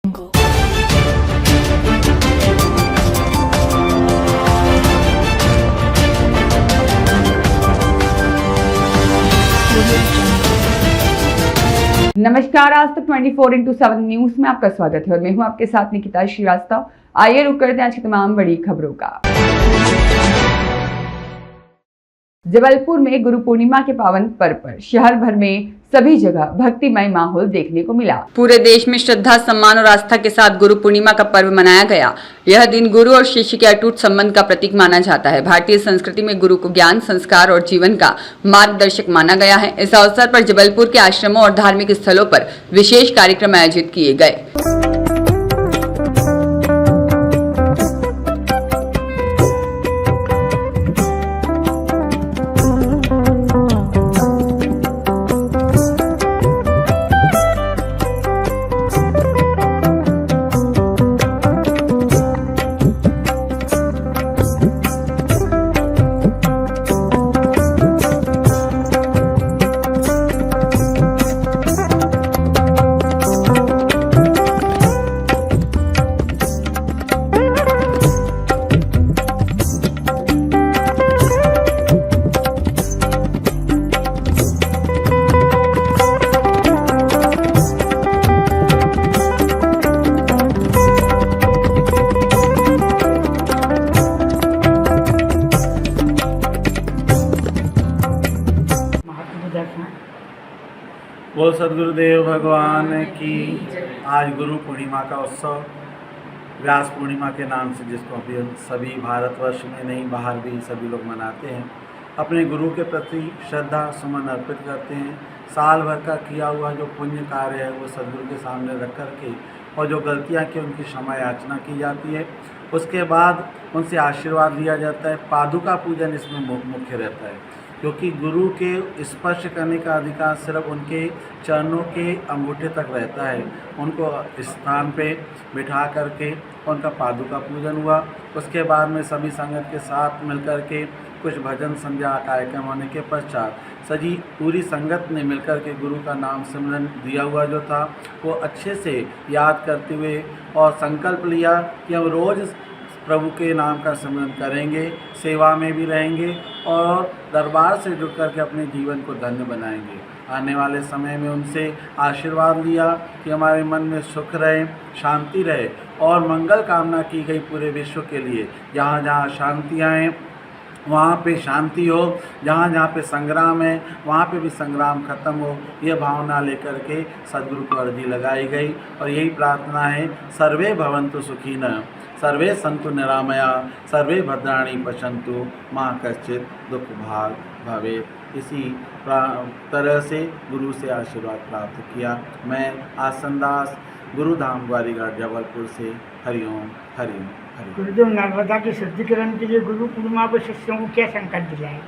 नमस्कार, आज तक 24x7 न्यूज में आपका स्वागत है और मैं हूं आपके साथ निकिता श्रीवास्तव। आइए रुक करते हैं आज की तमाम बड़ी खबरों का। जबलपुर में गुरु पूर्णिमा के पावन पर्व पर शहर भर में सभी जगह भक्तिमय माहौल देखने को मिला। पूरे देश में श्रद्धा, सम्मान और आस्था के साथ गुरु पूर्णिमा का पर्व मनाया गया। यह दिन गुरु और शिष्य के अटूट संबंध का प्रतीक माना जाता है। भारतीय संस्कृति में गुरु को ज्ञान, संस्कार और जीवन का मार्गदर्शक माना गया है। इस अवसर पर जबलपुर के आश्रमों और धार्मिक स्थलों पर विशेष कार्यक्रम आयोजित किए गए। बोल सदगुरुदेव भगवान की। आज गुरु पूर्णिमा का उत्सव व्यास पूर्णिमा के नाम से, जिसको अभी सभी भारतवर्ष में नहीं बाहर भी सभी लोग मनाते हैं, अपने गुरु के प्रति श्रद्धा सुमन अर्पित करते हैं। साल भर का किया हुआ जो पुण्य कार्य है वो सदगुरु के सामने रख कर के, और जो गलतियाँ की उनकी क्षमा याचना की जाती है। उसके बाद उनसे आशीर्वाद लिया जाता है। पादुका पूजन इसमें मुख्य रहता है, क्योंकि गुरु के स्पर्श करने का अधिकार सिर्फ उनके चरणों के अंगूठे तक रहता है। उनको स्थान पे बिठा करके उनका पादुका पूजन हुआ। उसके बाद में सभी संगत के साथ मिलकर के कुछ भजन संध्या कार्यक्रम होने के पश्चात सजी पूरी संगत ने मिलकर के गुरु का नाम सिमरन दिया हुआ जो था वो अच्छे से याद करते हुए और संकल्प लिया कि हम रोज़ प्रभु के नाम का सिमरन करेंगे, सेवा में भी रहेंगे और दरबार से जुड़ कर के अपने जीवन को धन्य बनाएंगे। आने वाले समय में उनसे आशीर्वाद लिया कि हमारे मन में सुख रहे, शांति रहे और मंगल कामना की गई पूरे विश्व के लिए। जहाँ जहाँ शांतियाँ हैं वहाँ पे शांति हो, जहाँ जहाँ पे संग्राम है वहाँ पे भी संग्राम खत्म हो, ये भावना लेकर के सदगुरु को अर्जी लगाई गई। और यही प्रार्थना है, सर्वे भवन्तु सुखिनः, सर्वे सन्तु निरामया, सर्वे भद्राणि पश्यन्तु, मा कश्चित् दुख भाग भवेत्। इसी तरह से गुरु से आशीर्वाद प्राप्त किया। मैं आसन दास, गुरुधाम ग्वारीघाट जबलपुर से। हरिओम हरिओम। गुरुदेव, नर्मदा के शुद्धिकरण के लिए गुरु पूर्णिमा पर शिष्यों को क्या संकल्प दिलाए?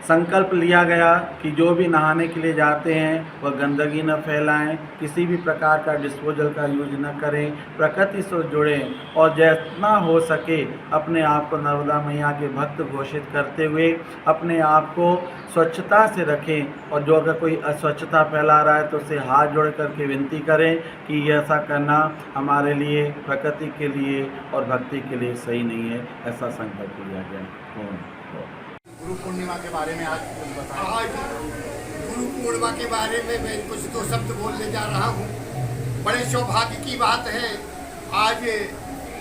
संकल्प लिया गया कि जो भी नहाने के लिए जाते हैं वह गंदगी न फैलाएं, किसी भी प्रकार का डिस्पोजल का यूज न करें, प्रकृति से जुड़ें और जितना हो सके अपने आप को नर्मदा मैया के भक्त घोषित करते हुए अपने आप को स्वच्छता से रखें। और जो अगर कोई अस्वच्छता फैला रहा है तो उसे हाथ जोड़ करके विनती करें कि ऐसा करना हमारे लिए, प्रकृति के लिए और भक्ति के लिए सही नहीं है। ऐसा संकल्प लिया गया। गुरु पूर्णिमा के बारे में आज कुछ बताएं। आज गुरु पूर्णिमा के बारे में मैं कुछ दो शब्द बोलने जा रहा हूँ। बड़े सौभाग्य की बात है, आज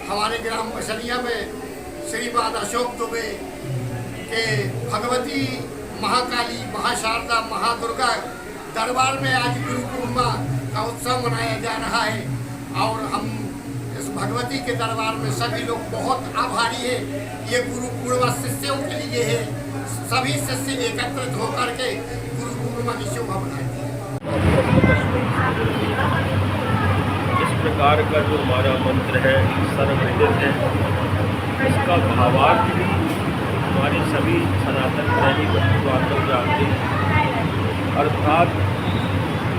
हमारे ग्राम मछलिया में श्रीमान अशोक दुबे के भगवती महाकाली, महाशारदा, महादुर्गा दरबार में आज गुरु पूर्णिमा का उत्सव मनाया जा रहा है। और हम इस भगवती के दरबार में सभी लोग बहुत आभारी है। ये गुरु पूर्णिमा शिष्यों के लिए है। सभी शिष्य एकत्रित होकर के गुरु पूर्णिमा की शोभा बनाएंगे। इस प्रकार का जो हमारा मंत्र है सर्वविदित है, इसका भावार्थ भी हमारे सभी सनातन प्रेमी बंधु जानते हैं। अर्थात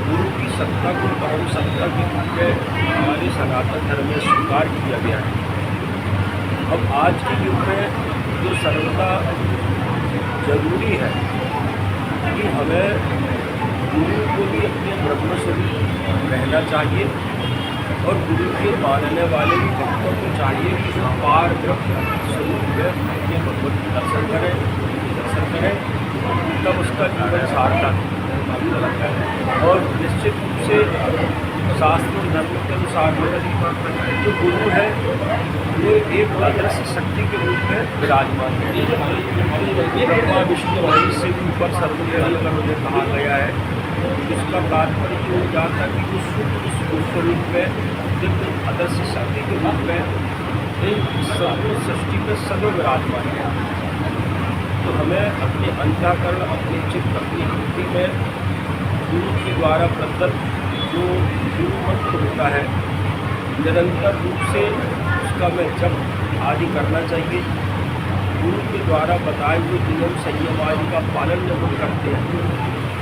गुरु की सत्ता को परम सत्ता के रूप में हमारे सनातन धर्म में स्वीकार किया गया है। अब आज के युग में जो सर्वथा जरूरी है कि हमें गुरु को भी अपने ब्रह्म से भी रहना चाहिए और गुरु के मानने वाले भक्तों को चाहिए कि जो पार ब्रह्म स्वरूप है अपने भगवत के दर्शन करें तब उसका जीवन सार्थक है। और निश्चित रूप से शास्त्र और धर्म के अनुसार जो गुरु है वो एक अदृश्य शक्ति के रूप में विराजमान है। ब्रह्मा विष्णु महेश से ऊपर सर्वोपरि कर उन्हें कहा गया है। इसका तात्पर्य ये हो जाता है कि उस स्वरूप में दिव्य अदृश्य शक्ति के रूप में एक सर्व सृष्टि में सदैव विराजमान है। तो हमें अपने अंतःकरण, अपने चित्त, अपनी बुद्धि में गुरु के द्वारा प्रदत्त जो गुरु मंत्र होता है निरंतर रूप से उसका में जप आदि करना चाहिए। गुरु के द्वारा बताए हुए नियम संयम आदि का पालन जब हम करते हैं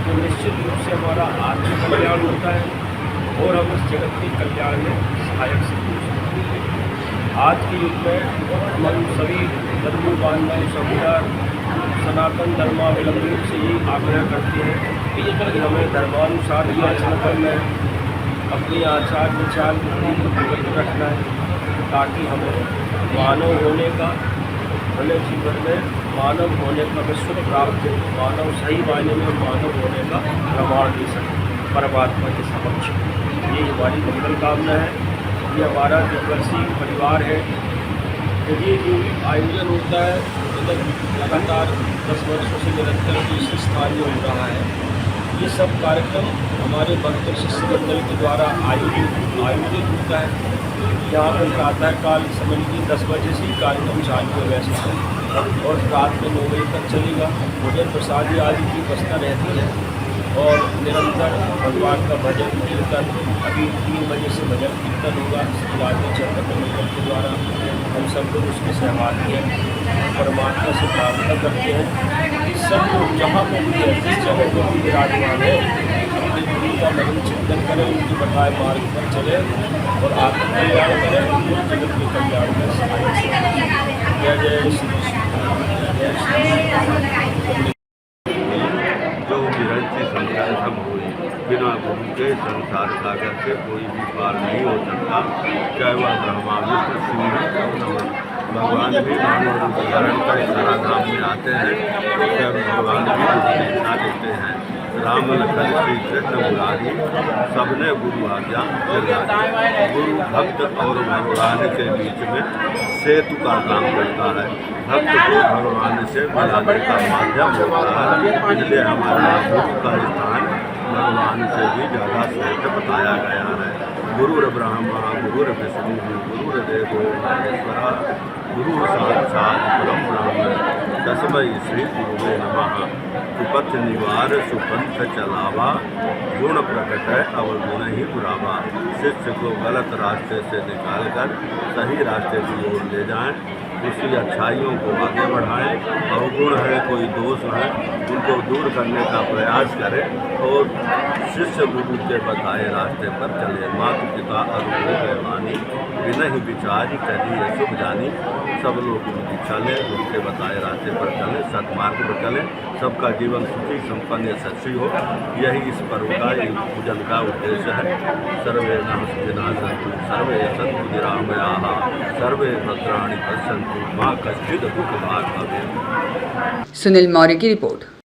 तो निश्चित रूप से हमारा आत्मिक कल्याण होता है और हम इस जगत के कल्याण में सहायक सिद्ध हो सकते हैं। आज के युग में हम सभी धर्म बांधव समुदाय सनातन धर्मावलंबी से यही आग्रह करते हैं कि हमें धर्मानुसार ही आचरण करना है, अपने आचार विचार को पवित्र रखना है ताकि हमें मानव होने का, भले जीवन में मानव होने का विश्व प्राप्त, मानव सही मायने में मानव होने का प्रमाण दे सके परमात्मा के समक्ष। ये हमारी मंगल कामना है। ये हमारा जो वर्षीय परिवार है, ये जो आयोजन होता है मतलब लगातार 10 वर्षों से निरंतर इस स्थान में हो रहा है। ये सब कार्यक्रम हमारे भक्त शिष्य मंडल के द्वारा आयोजित होता है। यहाँ पर प्रातःकाल समझ लीजिए 10 बजे से ही कार्यक्रम चालू हो वैसे है और रात में 9 बजे तक चलेगा। भोजन प्रसाद आदि की व्यवस्था रहती है और निरंतर भगवान का भजन कीर्तन, अभी 3 बजे से भजन कीर्तन होगा। शिवरात्रि चंद्र मंडल के द्वारा हम सब लोग उसमें सहभागी हैं। परमात्मा से प्रार्थना करते हैं कि सब लोग जहाँ पर भी है, जिस जगह पर भी विराजमान है, अपने गुरु का मन चिंतन करें, उनके बताए मार्ग पर चले और आत्म कल्याण करें और जगत के कल्याण में सहायक से। जय जय श्री जो विरंची संसार सब हुई, बिना गुरु के संसार सागर से कोई भी पार नहीं हो सकता। चाहे वह ब्रह्मा विष्णु शिव भगवान भी मानव रूप धारण कर धराधाम में आते हैं। जब भगवान भी देखना देते हैं। राम लखन श्री कृष्ण मुरारी सबने गुरु आज्ञा दिलाई। गुरु भक्त और भगवान के बीच में सेतु का काम करता है। भक्त को भगवान से मिलाने का माध्यम होता है। इसलिए हमारा गुरु का स्थान भगवान से भी ज़्यादा श्रेष्ठ बताया गया है। गुरुर ब्रह्मा गुरुर विष्णु गुरुर्देवो महेश्वरा गुरु साक्षात् परब्रह्म तस्मै श्री गुरुवे नमः। सुपथ निवार सुपंथ चलावा गुण प्रकट है अवगुण ही बुरावा। शिष्य को गलत रास्ते से निकालकर सही रास्ते की ओर ले जाएं, उसकी अच्छाइयों को आगे बढ़ाएं। अवगुण है, कोई दोष है, उनको दूर करने का प्रयास करें और शिष्य गुरु के बताए रास्ते पर चले। माता पिता अनुभव वाणी विनहि विचार चलिए शुभ जानी। सब लोग उनकी चले, उनके बताए रास्ते पर चले, सत्मार्ग पर चले, सबका जीवन सुखी संपन्न यशस्वी हो। यही इस पर्व का पूजन का उद्देश्य है। सर्वे नमः सुखिनः सन्तु सर्वे सन्तु निरामयाः सर्वे भद्राणि पश्यन्तु मां कश्चित् दुःखभाग् भवेत्। सुनील मौर्य की रिपोर्ट।